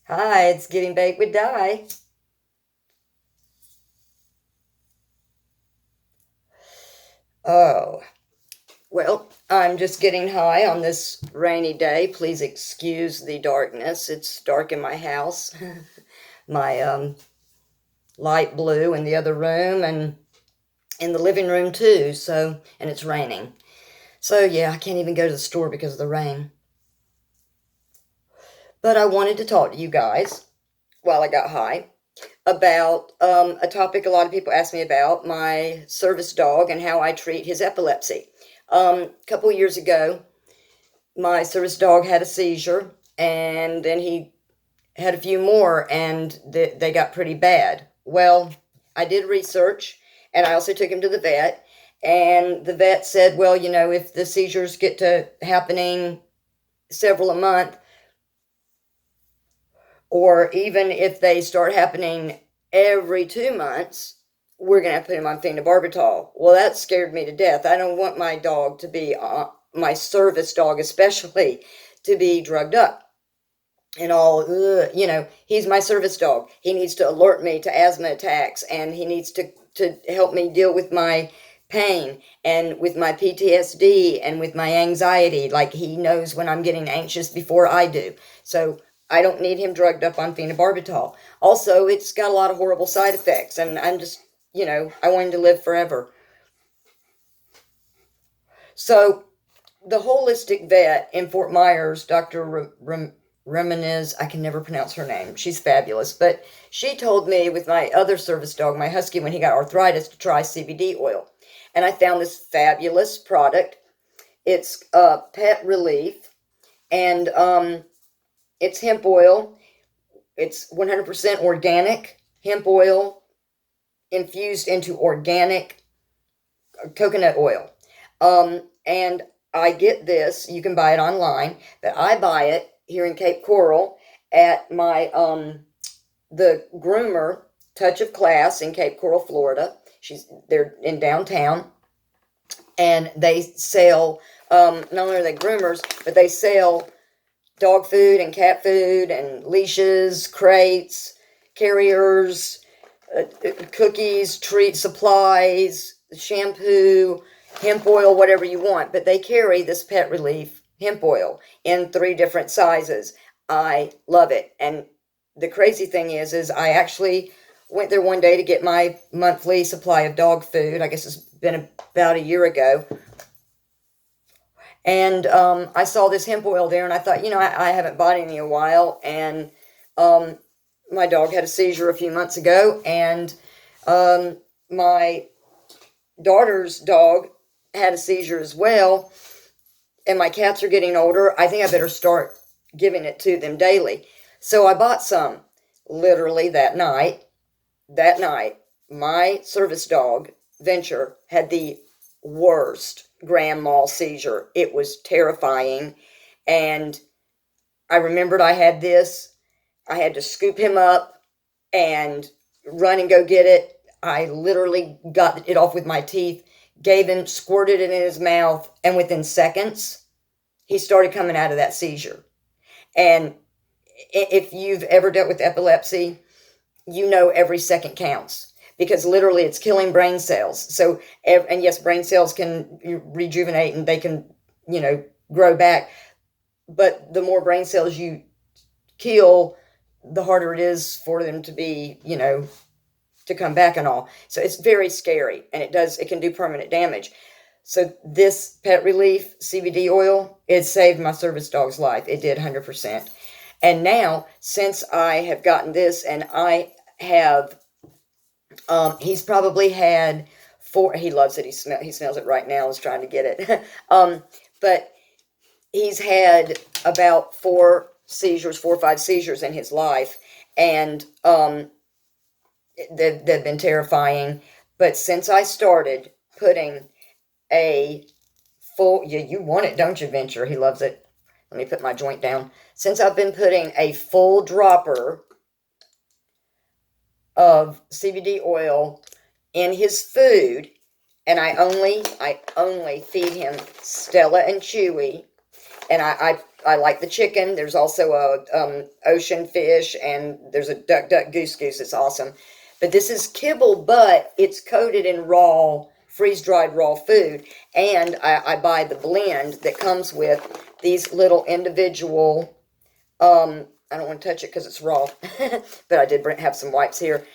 Hi, it's Getting Baked with Di. Oh, well, I'm just getting high on this rainy day. Please excuse the darkness. It's dark in my house. My light blue in the other room and in the living room too. So, and it's raining. So, yeah, I can't even go to the store because of the rain. But I wanted to talk to you guys while I got high about a topic a lot of people ask me about, my service dog and how I treat his epilepsy. A couple of years ago, my service dog had a seizure, and then he had a few more, and they got pretty bad. Well, I did research, and I also took him to the vet, and the vet said, well, if the seizures get to happening several a month, or even if they start happening every 2 months, we're going to have to put him on phenobarbital. Well, that scared me to death. I don't want my dog to be, my service dog especially, to be drugged up and all. He's my service dog. He needs to alert me to asthma attacks, and he needs to help me deal with my pain and with my PTSD and with my anxiety. Like, he knows when I'm getting anxious before I do. So I don't need him drugged up on phenobarbital. Also, it's got a lot of horrible side effects, and I'm just, I want him to live forever. So the holistic vet in Fort Myers, Dr. Remenez, I can never pronounce her name. She's fabulous. But she told me with my other service dog, my husky, when he got arthritis, to try CBD oil. And I found this fabulous product. It's Pet Relief, and it's hemp oil. It's 100% organic hemp oil infused into organic coconut oil. And I get this, you can buy it online, but I buy it here in Cape Coral at my the groomer, Touch of Class, in Cape Coral, Florida. They're in downtown, and they sell, not only are they groomers, but they sell dog food and cat food and leashes, crates, carriers, cookies, treat supplies, shampoo, hemp oil, whatever you want. But they carry this Pet Relief hemp oil in 3 different sizes. I love it. And the crazy thing is I actually went there one day to get my monthly supply of dog food. I guess it's been about a year ago. And I saw this hemp oil there, and I thought, I haven't bought any in a while. And um, my dog had a seizure a few months ago, and my daughter's dog had a seizure as well, and my cats are getting older. I think I better start giving it to them daily. So I bought some literally that night. That night, my service dog, Venture, had the worst grand mal seizure. It was terrifying. And I remembered I had this. I had to scoop him up and run and go get it. I literally got it off with my teeth, gave him, squirted it in his mouth, and within seconds, he started coming out of that seizure. And if you've ever dealt with epilepsy, every second counts, because literally it's killing brain cells. So, and yes, brain cells can rejuvenate and they can, grow back. But the more brain cells you kill, the harder it is for them to be, to come back and all. So it's very scary, and it can do permanent damage. So this Pet Relief CBD oil, it saved my service dog's life. It did 100%. And now, since I have gotten this, and I have, he's probably had 4. He loves it. He smells it right now. He's trying to get it. But he's had about 4 or 5 seizures in his life, and they've been terrifying. But since I started putting a full, yeah, you want it, don't you, Venture? He loves it. Let me put my joint down. Since I've been putting a full dropper of CBD oil in his food, and I only feed him Stella and Chewy, and I like the chicken. There's also a ocean fish, and there's a duck goose goose. It's awesome. But this is kibble, but it's coated in raw, freeze-dried raw food. And I buy the blend that comes with these little individual, I don't want to touch it because it's raw, but I did have some wipes here.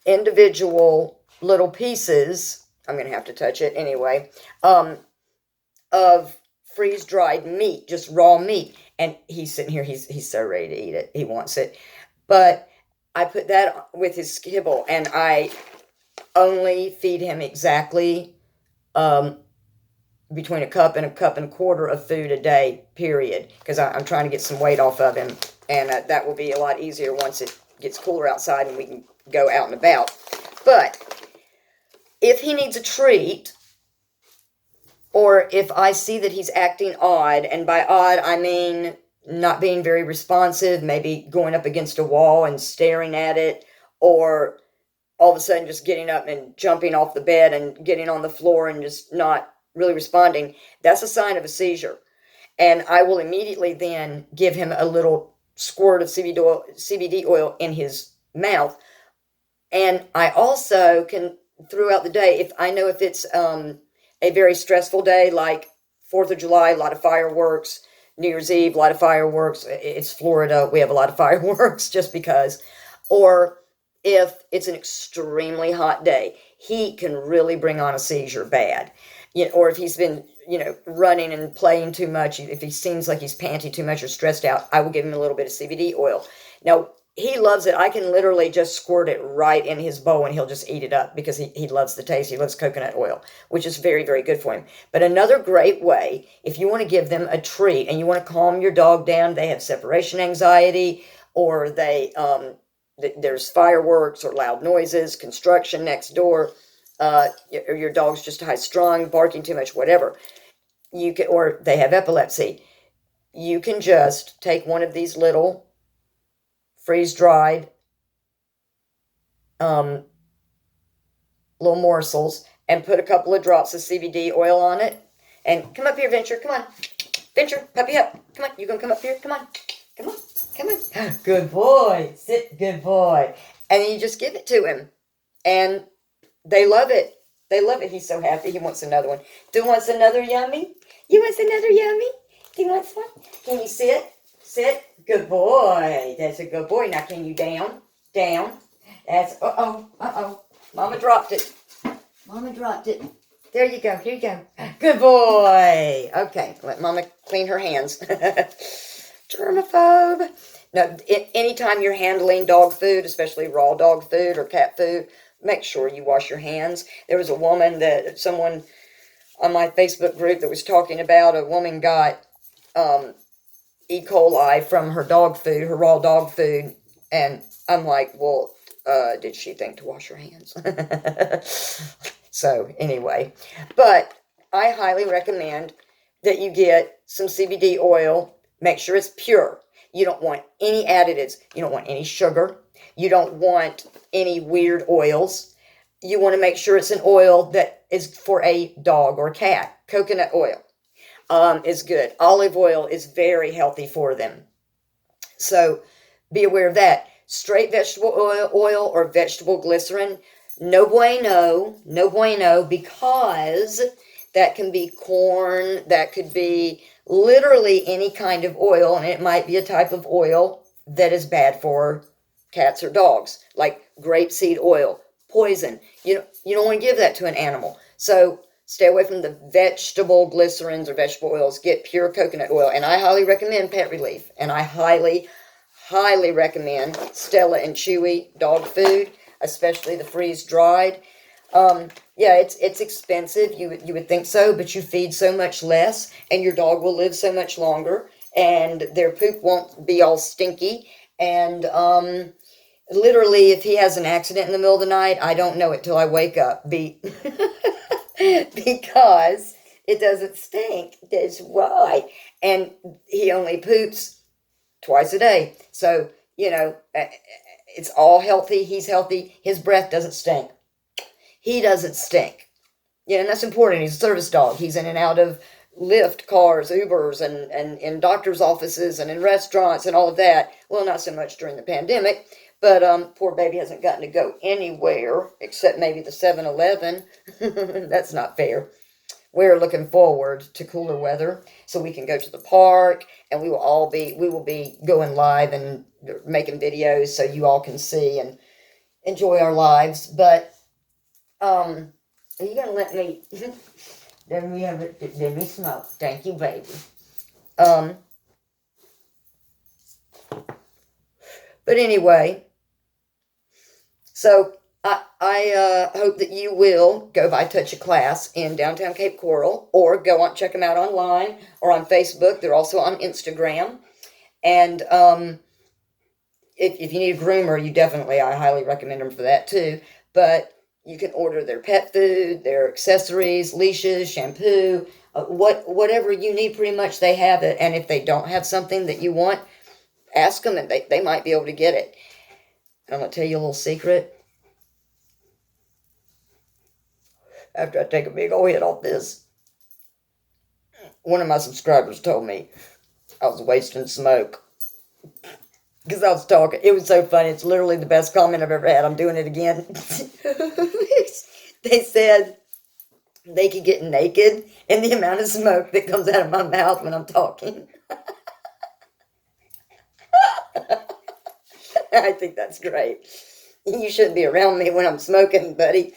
Individual little pieces, I'm going to have to touch it anyway, of freeze-dried meat, just raw meat. And he's sitting here, he's so ready to eat it. He wants it. But I put that with his kibble, and I only feed him exactly between a cup and a quarter of food a day, period, because I'm trying to get some weight off of him, and that will be a lot easier once it gets cooler outside and we can go out and about. But if he needs a treat, or if I see that he's acting odd, and by odd I mean not being very responsive, maybe going up against a wall and staring at it, or all of a sudden just getting up and jumping off the bed and getting on the floor and just not really responding, that's a sign of a seizure. And I will immediately then give him a little squirt of CBD oil in his mouth. And I also can, throughout the day, if I know if it's a very stressful day, like 4th of July, a lot of fireworks, New Year's Eve, a lot of fireworks. It's Florida. We have a lot of fireworks just because. Or if it's an extremely hot day, heat can really bring on a seizure bad. Or if he's been, running and playing too much, if he seems like he's panting too much or stressed out, I will give him a little bit of CBD oil. Now, he loves it. I can literally just squirt it right in his bowl and he'll just eat it up because he loves the taste. He loves coconut oil, which is very, very good for him. But another great way, if you want to give them a treat and you want to calm your dog down, they have separation anxiety, or there's fireworks or loud noises, construction next door, or your dog's just high strung, barking too much, whatever. Or they have epilepsy. You can just take one of these little freeze-dried little morsels and put a couple of drops of CBD oil on it. And come up here, Venture. Come on. Venture, puppy up. Come on. You gonna come up here? Come on. Come on. Come on. Good boy. Sit. Good boy. And then you just give it to him. And they love it. They love it. He's so happy. He wants another one. Do you want another yummy? You want another yummy? Do you want one? Can you sit? Sit. Good boy. That's a good boy. Now can you down? Down. That's, uh-oh. Mama dropped it. Mama dropped it. There you go. Here you go. Good boy. Okay. Let Mama clean her hands. Germaphobe. Now, anytime you're handling dog food, especially raw dog food or cat food, make sure you wash your hands. There was a woman someone on my Facebook group that was talking about, a woman got E. coli from her dog food, her raw dog food. And I'm like, well, did she think to wash her hands? So anyway, but I highly recommend that you get some CBD oil. Make sure it's pure. You don't want any additives. You don't want any sugar. You don't want any weird oils. You want to make sure it's an oil that is for a dog or cat. Coconut oil is good. Olive oil is very healthy for them. So be aware of that. Straight vegetable oil or vegetable glycerin, no bueno, because that can be corn, that could be literally any kind of oil, and it might be a type of oil that is bad for cats or dogs, like grapeseed oil, poison. You don't want to give that to an animal. So stay away from the vegetable glycerins or vegetable oils. Get pure coconut oil, and I highly recommend Pet Relief, and I highly recommend Stella and Chewy dog food, especially the freeze-dried. Yeah, it's expensive. You would think so, but you feed so much less, and your dog will live so much longer, and their poop won't be all stinky. And literally, if he has an accident in the middle of the night, I don't know it till I wake up. Because it doesn't stink. That's why. And he only poops twice a day. So, it's all healthy. He's healthy. His breath doesn't stink. He doesn't stink. Yeah, and that's important. He's a service dog. He's in and out of Lyft cars, Ubers, and in doctor's offices and in restaurants and all of that. Well, not so much during the pandemic, but poor baby hasn't gotten to go anywhere except maybe the 7-Eleven. That's not fair. We're looking forward to cooler weather so we can go to the park, and we will be going live and making videos so you all can see and enjoy our lives. But are you gonna let me? Let me smoke. Thank you, baby. But anyway, so I hope that you will go by Touch a Class in downtown Cape Coral, or check them out online or on Facebook. They're also on Instagram. And if you need a groomer, I highly recommend them for that too. But you can order their pet food, their accessories, leashes, shampoo, whatever you need. Pretty much they have it. And if they don't have something that you want, ask them, and they might be able to get it. I'm gonna tell you a little secret. After I take a big old hit off this, one of my subscribers told me I was wasting smoke because I was talking. It was so funny. It's literally the best comment I've ever had. I'm doing it again. They said they could get naked in the amount of smoke that comes out of my mouth when I'm talking. I think that's great. You shouldn't be around me when I'm smoking, buddy.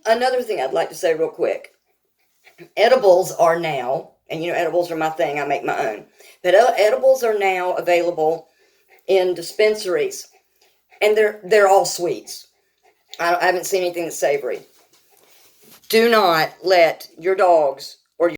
Another thing I'd like to say real quick. Edibles are now, and edibles are my thing. I make my own. But edibles are now available in dispensaries, and they're all sweets. I haven't seen anything that's savory. Do not let your dogs